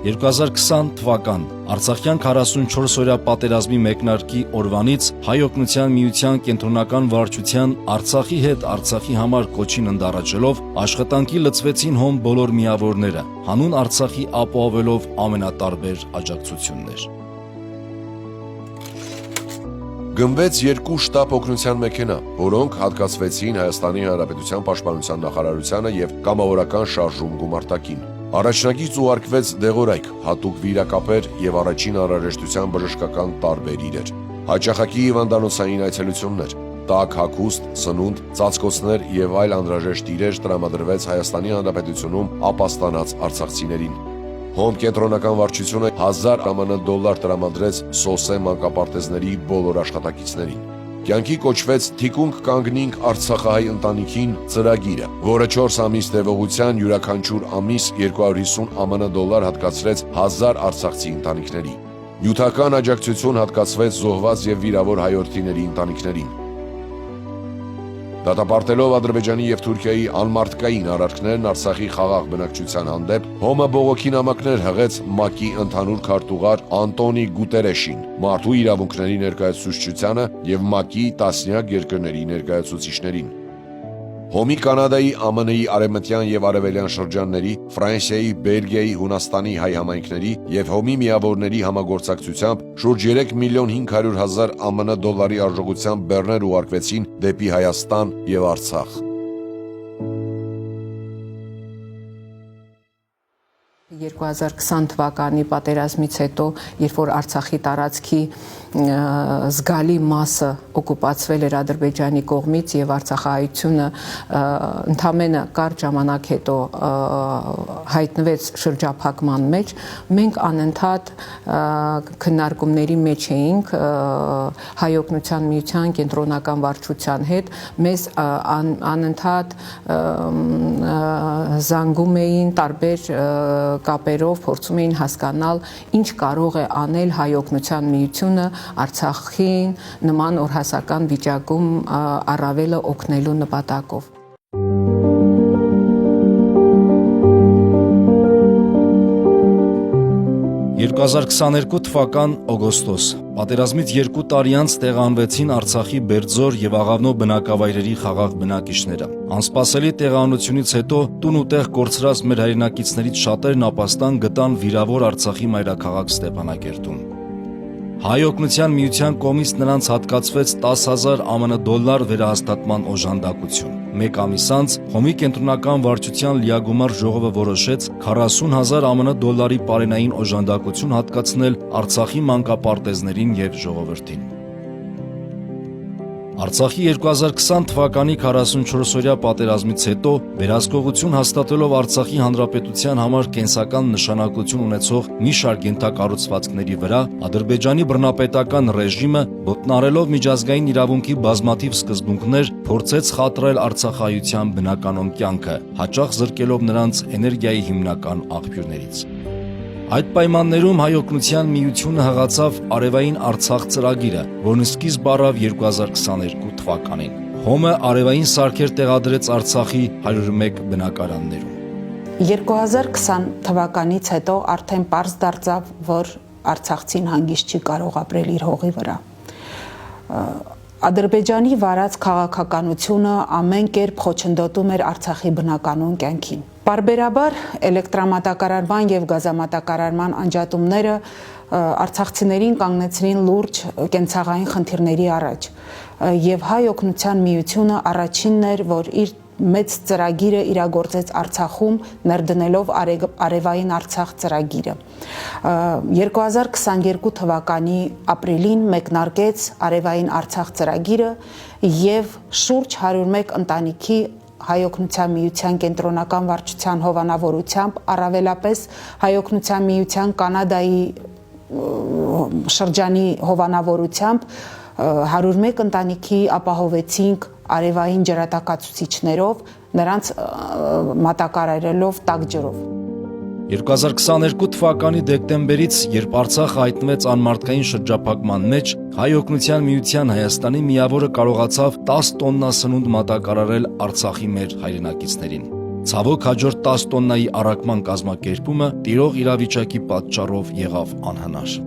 2020 թվական Արցախյան 44-օրյա պատերազմի մեկնարկի օրվանից Հայ օգնության միության կենտրոնական վարչության Արցախի հետ Արցախի համար կոչին ընդառաջելով աշխատանքի լծվեցին ՀՕՄ բոլոր միավորները, հանուն Արցախի ապահովելով ամենատարբեր աջակցություններ։ Գնվեց 2 շտաբ օգնության մեքենա, որոնք հատկացվեցին Հայաստանի Հանրապետության Պաշտպանության նախարարությանը եւ կամավորական շարժում գումարտակին։ Առաջնագից ուղարկվեց դեղորայք, հատուկ վիրակապեր եւ առաջին անհրաժեշտության բժշկական տարբեր իրեր։ Հաճախակի հիվանդանոցային այցելություններ, տաք հագուստ, սնունդ, ծածկոցներ եւ այլ անհրաժեշտ իրեր տրամադրվեց Հայաստանի Հանրապետությունում ապաստանած արցախցիներին։ ՀՕՄ կենտրոնական վարչությունը 1000 ԱՄՆ դոլար տրամադրեց ՍՈՍԵ մանկապարտեզների բոլոր աշխատակիցներին։ Կյանքի կոչվեց «Թիկունք կանգնինք Արցախահայ ընտանիքին» ծրագիրը, որը 4 ամիս տևողության յուրաքանչյուր ամիս 250 ԱՄՆ դոլար հատկացրեց 1000 արցախցի ընտանիքների։ Նյութական աջակցություն հատկացվեց զոհված եւ վիրավոր հայրենիների ընտանիքներին։ Դատապարտելով Ադրբեջանի եւ Թուրքիայի անմարտկային արարքներն Արցախի խաղաղ բնակչության հանդեպ, ՀՕՄ-ը բողոքի նամակներ հղեց ՄԱԿ-ի ընդհանուր քարտուղար Անտոնի Գուտերեշին, մարդու իրավունքների ներկայացուցչությանը եւ ՄԱԿ-ի տասնյակ երկրների ներկայացուցիչներին։ Հոմի Կանադայի, ԱՄՆ-ի արևմտյան եւ արևելյան շրջանների, Ֆրանսիայի, Բելգիայի, Հունաստանի հայ համայնքների եւ հոմի միավորների համագործակցությամբ շուրջ 3,5 միլիոն ԱՄՆ դոլարի արժողությամբ բեռներ ուղարկվեցին դեպի Հայաստան եւ Արցախ։ 2020 թվականի պատերազմից հետո, երբ որ Արցախի տարածքի զգալի մասը օկուպացվել էր Ադրբեջանի կողմից եւ արցախահայությունը ընդամենը կարճ ժամանակ հետո հայտնվեց շրջափակման մեջ, մենք անընդհատ քննարկումների մեջ էինք Հայ օգնության միության կենտրոնական վարչության հետ, մեզ անընդհատ զանգում էին տարբեր կապերով, փորձում էին հասկանալ ինչ կարող է անել Հայ օգնության միությունը Արցախին նման օրհասական վիճակում առավելը օգնելու նպատակով։ «2022 թվական օգոստոս պատերազմից 2 տարի անց տեղահանվեցին Արցախի Բերձոր եւ Աղավնո բնակավայրերի խաղաղ բնակիչները։ Անսպասելի տեղահանությունից հետո տուն ու տեղ կորցրած մեր հայրենակիցներից շատերն ապաստան գտան վիրավոր Արցախի մայրաքաղաք Ստեփանակերտում։ Հայ օգնության միության կողմից նրանց հատկացվեց 10,000 ԱՄՆ դոլար վերահաստատման օժանդակություն։ Մեկ ամիս անց Հոմի կենտրոնական վարչության լիագումար ժողովը որոշեց 40,000 ԱՄՆ դոլարի պարենային օժանդակություն հատկացնել Արցախի մանկապարտեզներին եւ ժողովրդին։ Արցախի 2020 թվականի 44-օրյա պատերազմից հետո վերահսկողություն հաստատելով Արցախի հանրապետության համար կենսական նշանակություն ունեցող մի շարք ենթակառուցվածքների վրա, Ադրբեջանի բռնապետական ռեժիմը ոտնահարելով միջազգային իրավունքի բազմաթիվ սկզբունքներ, փորձեց խաթարել արցախայության բնականոն կյանքը, հաճախ զրկելով նրանց էներգիայի հիմնական աղբյուրներից։ Այդ պայմաններում Հայ օգնության միությունը հղացավ Արևային Արցախ ծրագիրը, որն սկիզբ առավ 2022 թվականին։ Հոմը արևային սարքեր տեղադրեց Արցախի 101 բնակարաններում։ 2020 թվականից հետո արդեն պարզ դարձավ, որ արցախցին հանգիստ չի կարող ապրել իր հողի վրա։ Ադրբեջանի վարած քաղաքականությունը ամեն կերպ խոչընդոտում էր Արցախի բնականոն կյանքին։ Պարբերաբար էլեկտրամատակարարման եւ գազամատակարարման անջատումները արցախցիներին կանգնեցրին լուրջ կենցաղային խնդիրների առաջ եւ Հայ օգնության միությունը առաջինն էր, որ իր մեծ ծրագիրը իրագործեց Արցախում, ներդնելով Արևային Արցախ ծրագիրը։ 2022 թվականի ապրիլին մեկնարկեց Արևային Արցախ ծրագիրը եւ շուրջ 101 ընտանիքի Հայ օգնության միության կենտրոնական վարչության հովանավորությամբ, առավելապես Հայ օգնության միության Կանադայի շրջանի հովանավորությամբ 101 ընտանիքի ապահովեցինք արևային ջրատակացուցիչներով, նրանց մատակարարելով տաք ջրով։ 2022 թվականի դեկտեմբերից, երբ Արցախը հայտնվեց անմարդկային շրջափակման մեջ, Հայ օգնության միության Հայաստանի միավորը կարողացավ 10 տոննա սնունդ մատակարարել Արցախի մեր հայրենակիցներին։ Ցավոք հաջորդ 10 տոննայի առաքման կազմակերպումը տիրող իրավիճակի պատճառով եղավ անհնար։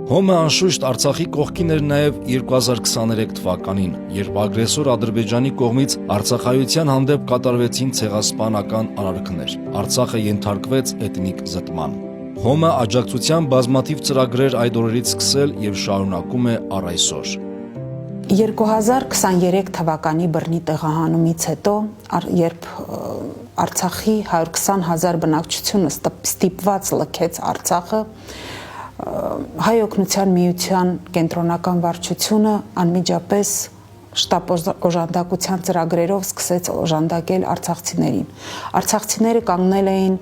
Հոմը անշուշտ Արցախի կողքին էր նաև 2023 թվականին, երբ ագրեսոր Ադրբեջանի կողմից արցախայության հանդեպ կատարվեցին ցեղասպանական արարքներ։ Արցախը ենթարկվեց էթնիկ զտման։ Հոմը աջակցության բազմաթիվ ծրագրեր այդ օրերից սկսել եւ շարունակում է առ այսօր։ 2023 թվականի բռնի տեղահանումից հետո, երբ Արցախի 120,000 բնակչությունը ստիպված լքեց Արցախը, Հայ օգնության միության կենտրոնական վարչությունը անմիջապես շտապ օժանդակության ծրագրերով սկսեց օժանդակել արցախցիներին։ Արցախցիները կանգնել էին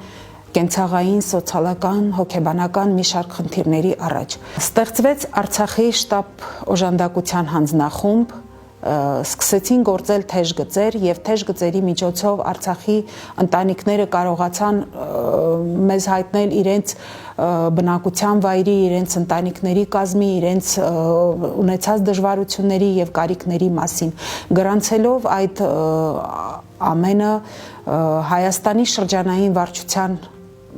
կենցաղային, սոցիալական, հոգեբանական մի շարք խնդիրների առաջ։ Ստեղծվեց Արցախի շտապ օժանդակության հանձնախումբ, սկսեցին գործել թեժ գծեր եւ թեժ գծերի միջոցով Արցախի ընտանիքները կարողացան մեզ հայտնել իրենց բնակության վայրի, իրենց ընտանիքների կազմի, իրենց ունեցած դժվարությունների եւ կարիքների մասին, գրանցելով այդ ամենը Հայաստանի շրջանային վարչության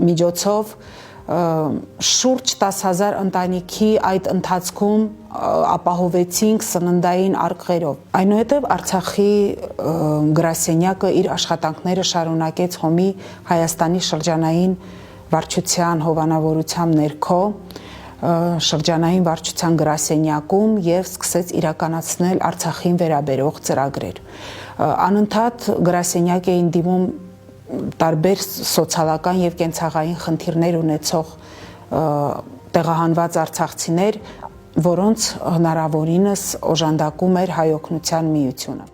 միջոցով շուրջ 10,000 ընտանիքի այդ ընթացքում ապահովեցինք սննդային արկղերով։ Այնուհետև Արցախի գրասենյակը իր աշխատանքները շարունակեց Հոմի Հայաստանի շրջանային վարչության հովանավորության ներքո շրջանային վարչության գրասենյակում եւ սկսեց իրականացնել Արցախին վերաբերող ծրագրեր։ Անընդհատ գրասենյակ էին դիմում տարբեր սոցիալական եւ կենցաղային խնդիրներ ունեցող տեղահանված արցախցիներ, որոնց հնարավորինս օժանդակում էր Հայօգնության միությունը։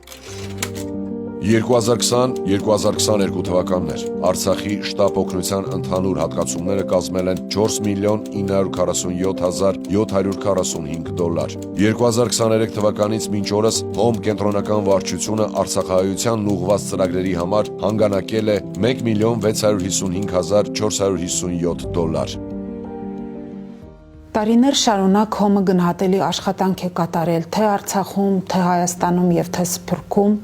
2020-2022 թվականներ Արցախի շտապ օգնության ընդհանուր հատկացումները կազմել են 4,947,745 դոլար։ 2023 թվականից մինչ օրս Հոմ կենտրոնական վարչությունը արցախահայությանն ուղղված ծրագրերի համար հանգանակել է 1,655,457 դոլար։ Տարիներ շարունակ Հոմը գնահատելի աշխատանք է կատարել թե Արցախում, թե Հայաստանում եւ թե Սփյուռքում։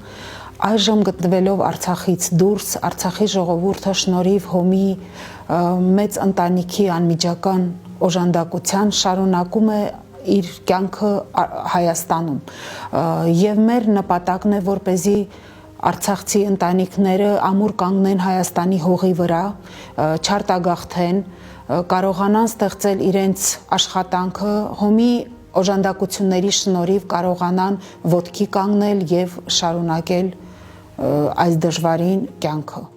Այժմ գտնվելով Արցախից դուրս, Արցախի ժողովուրդը շնորհիվ Հոմի մեծ ընտանիքի անմիջական օժանդակության շարունակում է իր կյանքը Հայաստանում։ Եվ մեր նպատակն է, որպեսզի արցախցի ընտանիքները ամուր կանգնեն Հայաստանի հողի վրա, չարտագաղթեն, կարողանան ստեղծել իրենց աշխատանքը, Հոմի օժանդակությունների շնորհիվ կարողանան ոտքի կանգնել եւ շարունակել այս դժվարին կյանքը։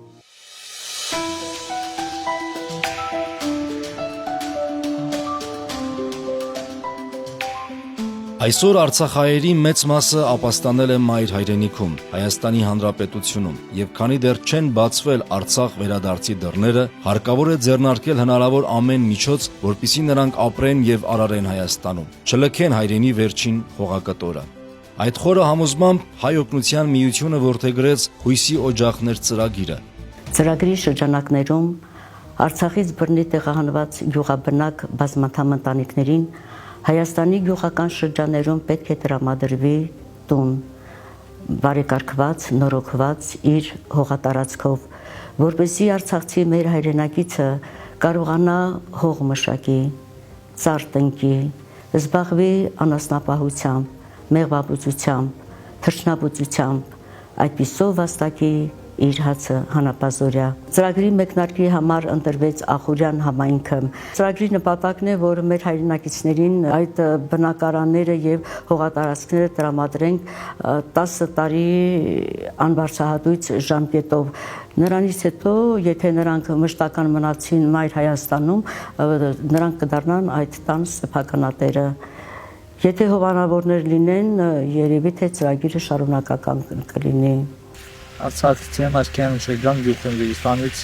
Այսօր արցախահայերի մեծ մասը ապաստանել է մայր հայրենիքում, Հայաստանի Հանրապետությունում, եւ քանի դեռ չեն բացվել Արցախ վերադարձի դռները, հարկավոր է ձեռնարկել հնարավոր ամեն միջոց, որպեսզի նրանք ապրեն եւ արարեն Հայաստանում, չլքեն հայրենի վերջին խողակտորը։ Այդ խորը համոզմամբ Հայօգնության միությունը որդեգրեց Հույսի օջախներ ծրագիրը։ Ծրագրի շրջանակներում Արցախից բռնի տեղահանված գյուղաբնակ բազմաթամ ընտանիքներին Հայաստանի գյուղական շրջաներում պետք է տրամադրվի տուն, բարեկարգված, նորոգված իր հողատարածքով, որպեսզի արցախցի մեր հայրենակիցը կարողանա հող մշակի, ծառ տնկի, զբաղվի անասնապահությամբ, մեղվաբուծությամբ, թռչնաբուծությամբ, այդպիսով վաստակի իր հացը հանապազորյա։ Ծրագրի մեկնարկի համար ընտրվեց Ախուրյան համայնքը։ Ծրագրի նպատակն է, որ մեր հայրենակիցներին այդ բնակարանները եւ հողատարածքները տրամադրենք 10 տարի անբարձրահատույց ժամկետով։ Նրանից հետո, եթե նրանք մշտական մնացին մայր Հայաստանում, նրանք կդառնան այդ տան սեփականատերը։ Եթե հովանավորներ լինեն, երևի թե ծրագիրը շարունակական կլինի։ Արցախի Մաշկյան շրջան գյուղատնտեսությունից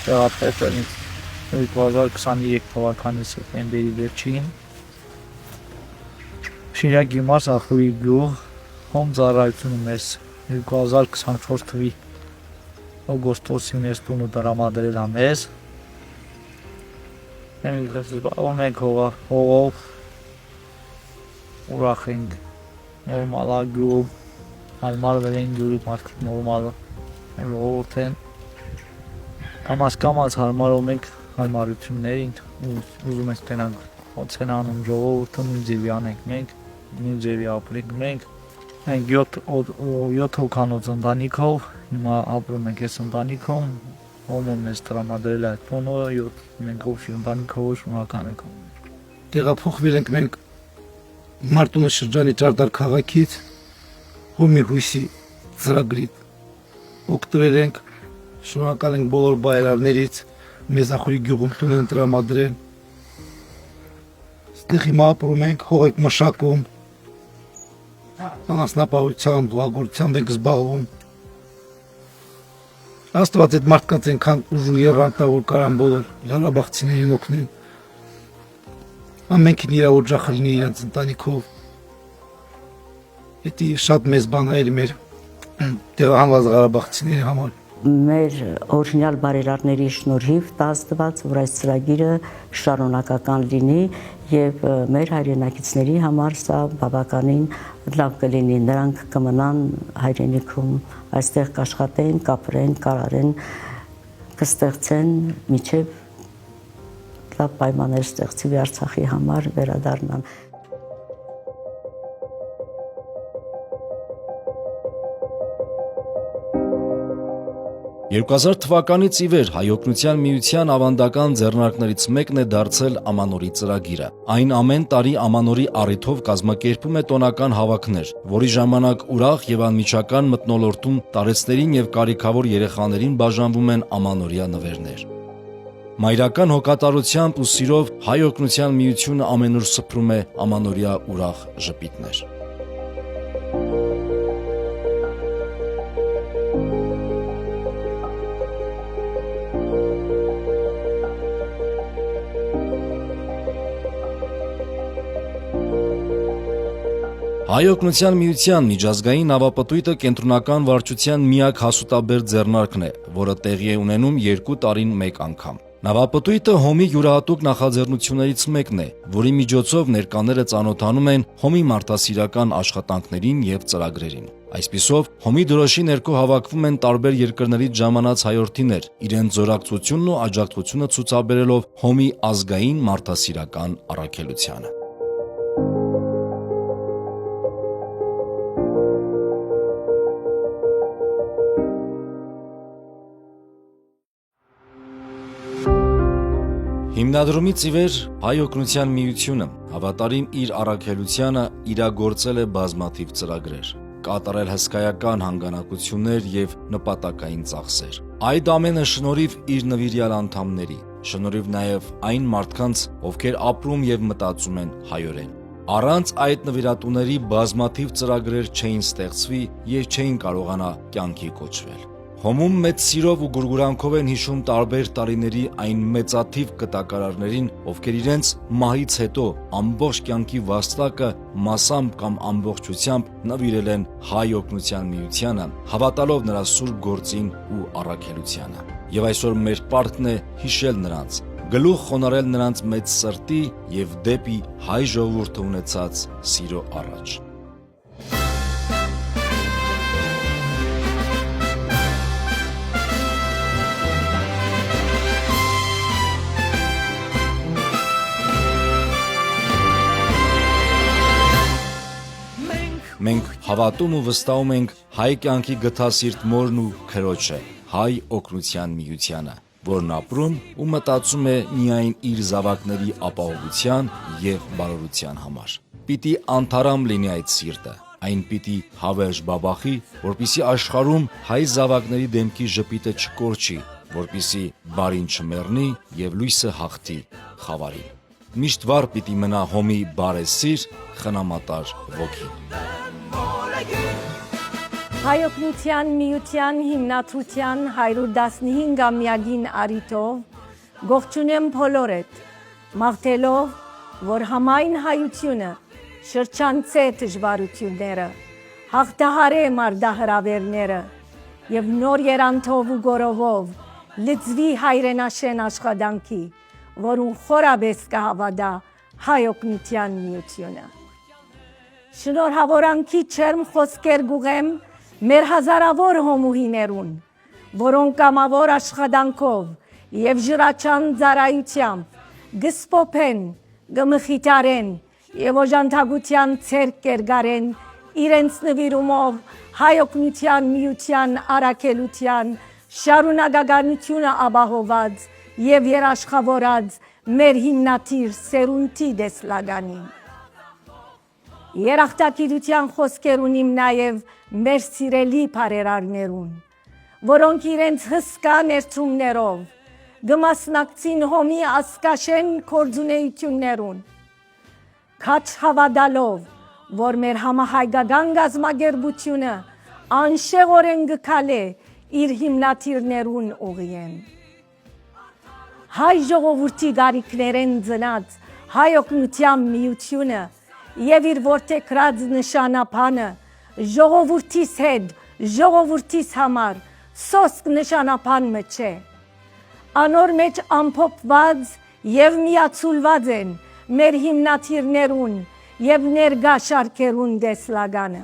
տեղափոխվել 2023 թվականի սեպտեմբերի վերջին Շիրակի մարզ Ախուրի գյուղ Հոմ ծառայությունը մեզ 2024 թվականի օգոստոսի 9-ին դրամադրել է մեզ։ Մենք հողով ուրախ ենք, նորմալ է գյուղ, հարմարվել են գյուղի մարդիկ նորմալ ողորդ են, կամաց հարմարում ենք հարմարություններին, ուզում ենք տենանք ոնց են անում ժողովուրդը, նույն ձևի անենք մենք, նույն ձևի ապրենք մենք, 7 հոգանոց ընտանիքով, հիմա ապրում ենք այս ընտանիքում, Հոմը մեզ տրամադրել է այդ տոնը, մենք ովշի ընտանիքով շնորհակալ ենք։ Տեղափոխվել ենք մենք Մարտունու շրջանի Ճարտար քաղաքից Հոմի Հույսի ծրագրի օգտվել ենք, շնորհակալ ենք բոլոր բայրարներից, մեզ Ախուրի գյուղում տուն են տրամադրել։ Ստեղ հիմա ապրում ենք, հող ենք մշակում, անասնապահությամբ, հողագործությամբ ենք զբաղվում։ Աստված այդ մարդկանց այնքան ուժու եղանտա, որ կարան բոլոր լարաբաղցիներին օգնեն։ Ամենքին իր օջախը լինի իրենց ընտանիքով։ Դա շատ մեծ բան է մեր տեղահանված ղարաբաղցիների համար։ Մեր օրինալ բարերարների շնորհիվ տաստված, որ այս ծրագիրը շարունակական լինի եւ մեր հայրենակիցների համար սա բավականին լավ կլինի։ Նրանք կմնան հայրենիքում, այստեղ կաշխատեն, կապրեն, կարարեն, կստեղծեն միջև լավ պայմաններ ստեղծի Արցախի համար վերադառնան։ 2000 թվականից ի վեր Հայ օգնության միության ավանդական ձեռնարկներից մեկն է դարձել Ամանորի ծրագիրը։ Այն ամեն տարի Ամանորի առիթով կազմակերպում է տոնական հավաքներ, որի ժամանակ ուրախ եւ անմիջական մթնոլորտում տարեցներին եւ կարիքավոր երեխաներին բաժանվում են Ամանորյա նվերներ։ Մայրական հոգատարությամբ ու սիրով Հայ օգնության միությունը ամենուր սփռում է Ամանորյա ուրախ ժպիտներ։ Հայ օգնության միության միջազգային նավապտույտը կենտրոնական վարչության միակ հասուտաբեր ձեռնարկն է, որը տեղի է ունենում 2 տարին մեկ անգամ։ Նավապտույտը հոմի յուրահատուկ նախաձեռնություններից մեկն է, որի միջոցով ներկաները ծանոթանում են հոմի մարդասիրական աշխատանքներին եւ ծրագրերին։ Այսպիսով, հոմի դրոշի ներքո հավաքվում են տարբեր երկրներից ժամանած հայրենիներ, իրենց զորակցությունն ու աջակցությունը ցուցաբերելով հոմի ազգային մարդասիրական առաքելությանը։ Հիմնադրումից ի վեր Հայ օգնության միությունը հավատարիմ իր առաքելությանը իրագործել է բազմաթիվ ծրագրեր, կատարել հսկայական հանգանակություններ եւ նպատակային ծախսեր։ Այդ ամենը շնորհիվ իր նվիրյալ անդամների, շնորհիվ նաեւ այն մարդկանց, ովքեր ապրում եւ մտածում են հայերեն։ Առանց այդ նվիրատուների բազմաթիվ ծրագրեր չէին ստեղծվի եւ չէին կարողանա կյանքի կոչվել։ Հոմում մեծ սիրով ու գուրգուրանքով են հիշում տարբեր տարիների այն մեծաթիվ կտակարարներին, ովքեր իրենց մահից հետո ամբողջ կյանքի վաստակը մասամբ կամ ամբողջությամբ նվիրել են Հայ օգնության միությանը, հավատալով նրա սուրբ գործին ու առաքելությանը։ Եվ այսօր մեր պարտքն է հիշել նրանց, գլուխ խոնարհել նրանց մեծ սրտի եւ դեպի հայ ժողովուրդը ունեցած սիրո առաջ։ Մենք հավատում ու վստահում ենք հայ կյանքի գթասիրտ մորն ու քրոջը, Հայ օգնության միությանը, որն ապրում ու մտածում է միայն իր զավակների ապահովության եւ բարօրության համար։ Պիտի անթարամ լինի այդ սիրտը, այն պիտի հավերժ բաբախի, որպիսի աշխարհում հայ զավակների դեմքի ժպիտը չկորչի, որպիսի բարին չմեռնի եւ լույսը հաղթի խավարին։ Միշտ վառ պիտի մնա հոմի բարեսիր, խնամատար ոգին։ Հայ օգնության միության հիմնադրության 115-ամյակին առիթով գողջունեմ բոլորդ, մաղթելով, որ համայն հայությունը շրջանցե դժվարությունները, հաղթահարե մարտահրավերները եւ նոր երանթով ու գորովով լծվի հայրենաշեն աշխատանքի, որուն խորաբես կհավատա Հայ օգնության միությունը։ Շնորհավորանքի չերմ խոսքեր գուղեմ մեր հազարավոր հոմուհիներուն, որոնք կամավոր աշխատանքով եւ ժրաչան ծառայությամբ գսպոփեն, գմխիտարեն եւ օժանդակության ցերկ կերգարեն իրենց նվիրումով Հայ օգնության միության առաքելության շարունակականությունը ապահոված եւ երաշխավորած մեր հիմնադիր սերունդի դեսլագանին։ Երախտագիտության խոսքեր ունիմ նաև մեր սիրելի բարերարներուն, որոնք իրենց հսկա ներդրումներով գմասնակցին հոմի ասկաշեն գործունեություններուն, քաչ հավատալով, որ մեր համահայկական գազագերբությունը անշեղորեն գքալե իր հիմնադիրներուն ուղիեն։ Հայ ժողովրդի գարիքներեն ծնած Հայ օգնության միությունը եւ իր որդեգրած նշանապանը ժողովրդիս հետ, ժողովրդիս համար սոսկ նշանապան մը չէ։ Անոր մեջ ամփոփված եւ միացուլված են մեր հիմնադիրներուն եւ ներկա շարքերուն դեսլագանը։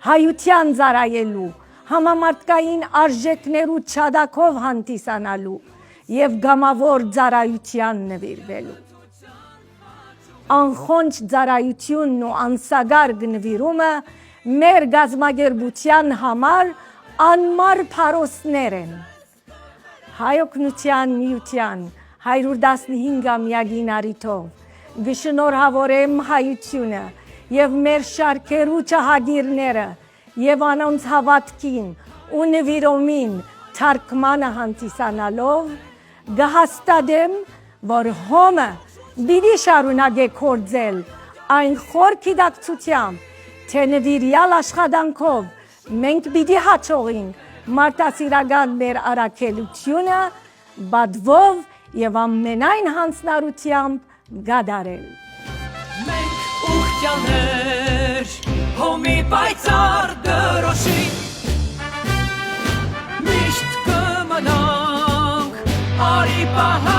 Հայության ծառայելու, համամարտկային արժեքներու չադակով հանդիսանալու եւ գամավոր ծառայության նվիրվելու։ Անխոնջ ծառայությունն ու անսագար նվիրումը մեր գազագերբության համար անմար փարոսներ են։ Հայ օգնության միության 115-ամյակին առիթով գշնորհավորեմ հայությունը եւ մեր շարքերու ճահագիրները եւ անոնց հավատքին ու նվիրումին թարգմանը հանդիսանալով գահստադեմ, որ հոմը բիդի շարունակե կործել այն խոր գիտակցությամբ, թե նվիրյալ աշխատանքով մենք բիդի հաջողենք մարդասիրական մեր առաքելությունը բադվով եւ ամենայն հանձնարարությամբ գադարել։ Մենք ուխտյաներ, հոմի պայծառ դրոշի, միշտ կմնանք արի պահա